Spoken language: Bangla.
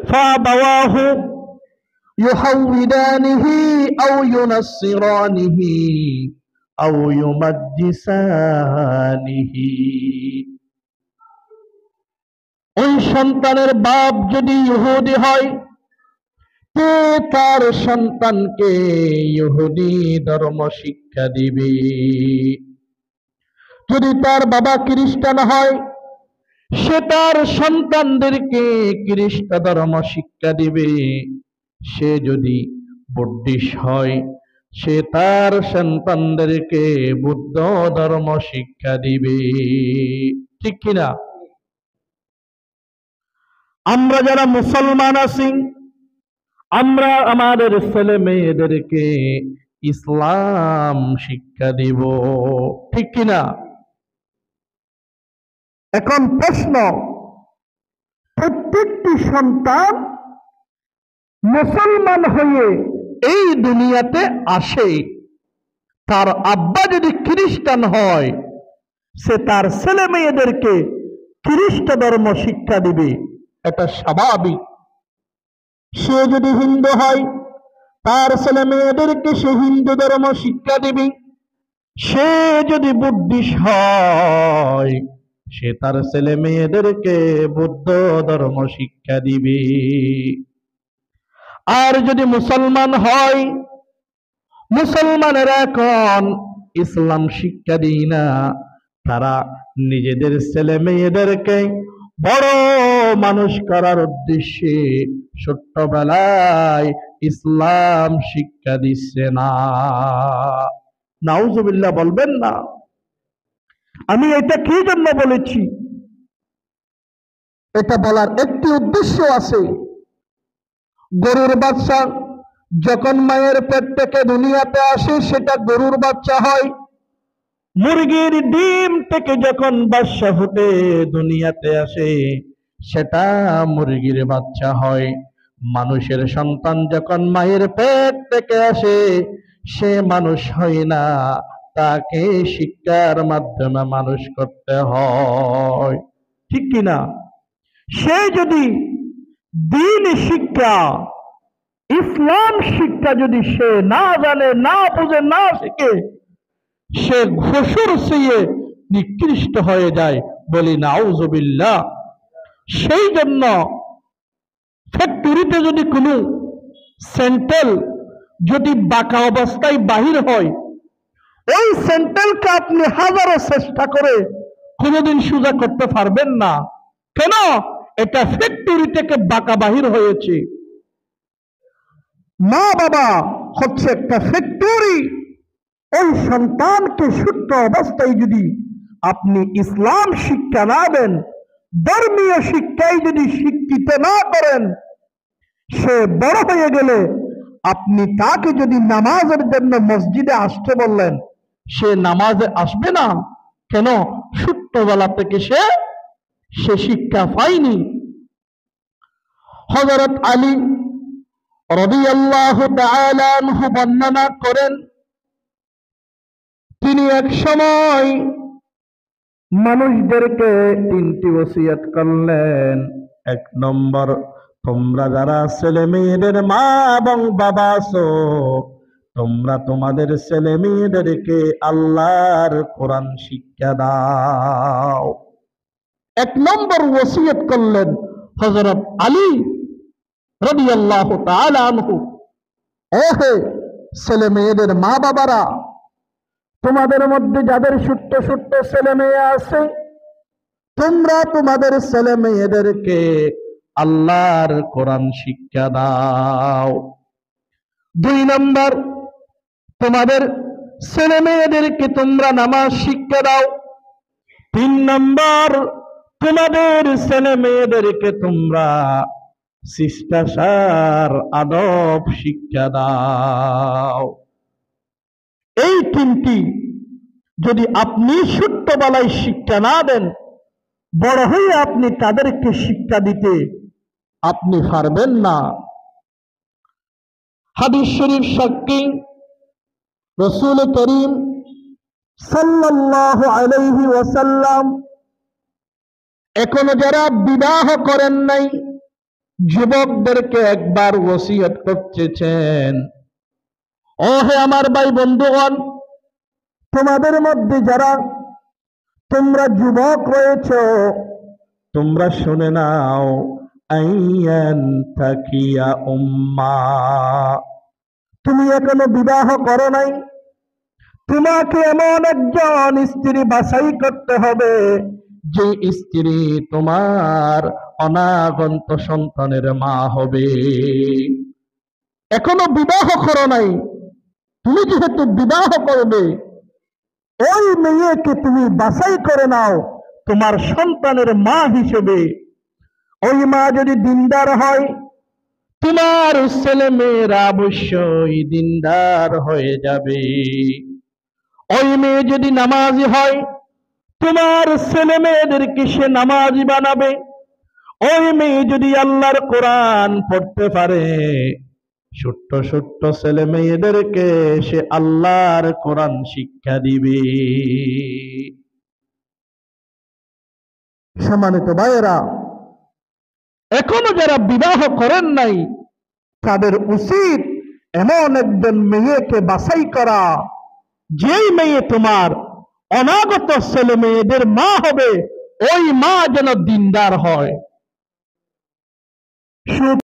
ফাবাওয়াহু ইউহাউইদানিহি আও ইউনাসসিরানিহি আও ইউমাজ্জিসানিহি। ওই সন্তানের বাপ যদি ইহুদি হয়, কে তার সন্তানকে ইহুদি ধর্ম শিক্ষা দিবে। যদি তার বাবা খ্রিস্টান হয়, সে তার সন্তানদেরকে খ্রিস্ট ধর্ম শিক্ষা দিবে। সে যদি বুদ্ধিস্ট হয়, সে তার সন্তানদেরকে বুদ্ধ ধর্ম শিক্ষা দিবে। ঠিক কিনা? আমরা যারা মুসলমান আছি, আমরা আমাদের ছেলে মেয়েদেরকে ইসলাম শিক্ষা দিব। ঠিক কিনা? এখন প্রশ্ন, প্রত্যেকটি সন্তান মুসলমান হয়ে এই দুনিয়াতে আসে, তার আব্বা যদি খ্রিস্টান হয়, সে তার ছেলে মেয়েদেরকে খ্রিস্ট ধর্ম শিক্ষা দিবে, এটা স্বাভাবিক। সে যদি হিন্দু হয়, তার ছেলে মেয়েদেরকে সে হিন্দু ধর্ম শিক্ষা দিবে। সে যদি বুদ্ধিস্ট হয়, সে তার ছেলে মেয়েদেরকে বুদ্ধ ধর্ম শিক্ষা দিবে। আর যদি মুসলমান হয়, মুসলমানেরা এখন ইসলাম শিক্ষা দিই না, তারা নিজেদের ছেলে মেয়েদেরকে বড় মানুষ করার উদ্দেশ্যে ছোট্টবেলায় ইসলাম শিক্ষা দিচ্ছে না। নাউজুবিল্লাহ বলবেন না। আমি এটা কি জন্য বলেছি, এটা বলার একটি উদ্দেশ্য আছে। গরুর বাচ্চা যখন মায়ের পেট থেকে দুনিয়াতে আসে, সেটা গরুর বাচ্চা হয়। মুরগির ডিম থেকে যখন বাচ্চা ফুটে দুনিয়াতে আসে, সেটা মুরগির বাচ্চা হয়। মানুষের সন্তান যখন মায়ের পেট থেকে আসে, সে মানুষ হয় না, তাকে শিক্ষার মাধ্যমে মানুষ করতে হয়। ঠিক কিনা? সে যদি দ্বীন শিক্ষা, ইসলাম শিক্ষা যদি সে না জানে, না বুঝে, না শিখে, সে ঘুষুর চেয়ে নিকৃষ্ট হয়ে যায়। বলি নাউজুবিল্লাহ। সেই জন্য ফ্যাক্টরিতে যদি কোনো সেন্ট্রাল যদি বাঁকা অবস্থায় বাহির হয়, ওই সেন্ট্রালকে আপনি হাজারো চেষ্টা করে কোনোদিন সোজা করতে পারবেন না। কেন? এটা ফ্যাক্টরি থেকে বাঁকা বাহির হয়েছে। মা বাবা হচ্ছে একটা ফ্যাক্টরি। ওই সন্তানকে সুস্থ অবস্থায় যদি আপনি ইসলাম শিক্ষা না দেন, ধর্মীয় শিক্ষায় যদি শিক্ষিত না করেন, সে বড় হয়ে গেলে আপনি তাকে যদি নামাজের জন্য মসজিদে আসতে বললেন, সে নামাজে আসবে না। কেন? ছোট্টবেলা থেকে সে শিক্ষা পায়নি। হযরত আলী রাদিয়াল্লাহু তাআলা আনহু বর্ণনা করেন, তিনি এক সময় মানুষদেরকে তিনটি ওসিয়ত করলেন। এক নম্বর, তোমরা যারা ছেলে মেয়েদের মা এবং বাবা আছো, তোমরা তোমাদের ছেলে মেয়েদেরকে আল্লাহর কোরআন শিক্ষা দাও। এক নম্বর ওসিয়ত করলেন হযরত আলী রাদিয়াল্লাহু তাআলা আনহু। ওহে ছেলে মেয়েদের মা বাবারা, তোমাদের মধ্যে যাদের ছোট্ট ছোট্ট ছেলে মেয়ে আছে, তোমরা তোমাদের ছেলে মেয়েদেরকে আল্লাহর কোরআন শিক্ষা দাও। দুই নম্বর, তোমাদের ছেলে মেয়েদেরকে তোমরা নামাজ শিক্ষা দাও। তিন নম্বর, তোমাদের ছেলে মেয়েদেরকে তোমরা শিষ্টাচার আদব শিক্ষা দাও। এই তিনটি যদি আপনি ছোট্টবেলায় শিক্ষা না দেন, বড় হয়ে আপনি তাদেরকে শিক্ষা দিতে আপনি পারবেন না। হাদিস শরীফ সাক্ষী, রাসূল করিম সাল্লাল্লাহু আলাইহি ওয়াসাল্লাম এখনো যারা বিবাহ করেন নাই, যুবকদেরকে একবার ওসিয়ত করতেছেন, ও হে আমার ভাই বন্ধুগণ, তোমাদের মধ্যে যারা তোমরা যুবক রয়েছে, তোমরা শুনে নাও, আইয়ান তাকিয়া উম্মা, তুমি এখনো বিবাহ করো নাই, তোমাকে এমন একজন স্ত্রী বাছাই করতে হবে যে স্ত্রী তোমার অনাগন্ত সন্তানের মা হবে। এখনো বিবাহ করো নাই, তুমি যেহেতু বিবাহ করবে, ওই মেয়েকে তুমি বাছাই করে নাও তোমার সন্তানের মা হিসেবে। ওই মা যদি দিনদার হয়, তোমার ছেলে মেয়েরা অবশ্যই দিনদার হয়ে যাবে। ওই মেয়ে যদি নামাজি হয়, তোমার ছেলে মেয়েদেরকে সে নামাজি বানাবে। ওই মেয়ে যদি আল্লাহর কোরআন পড়তে পারে, ছোট্ট ছোট্ট ছেলে মেয়েদেরকে সে আল্লাহর কোরআন শিক্ষা দিবে। সম্মানিত ভাইয়েরা, এখনো যারা বিবাহ করেন নাই, তাদের উচিত এমন একজন মেয়েকে বাছাই করা, যেই মেয়ে তোমার অনাগত ছেলে মেয়েদের মা হবে, ওই মা যেন দিনদার হয়।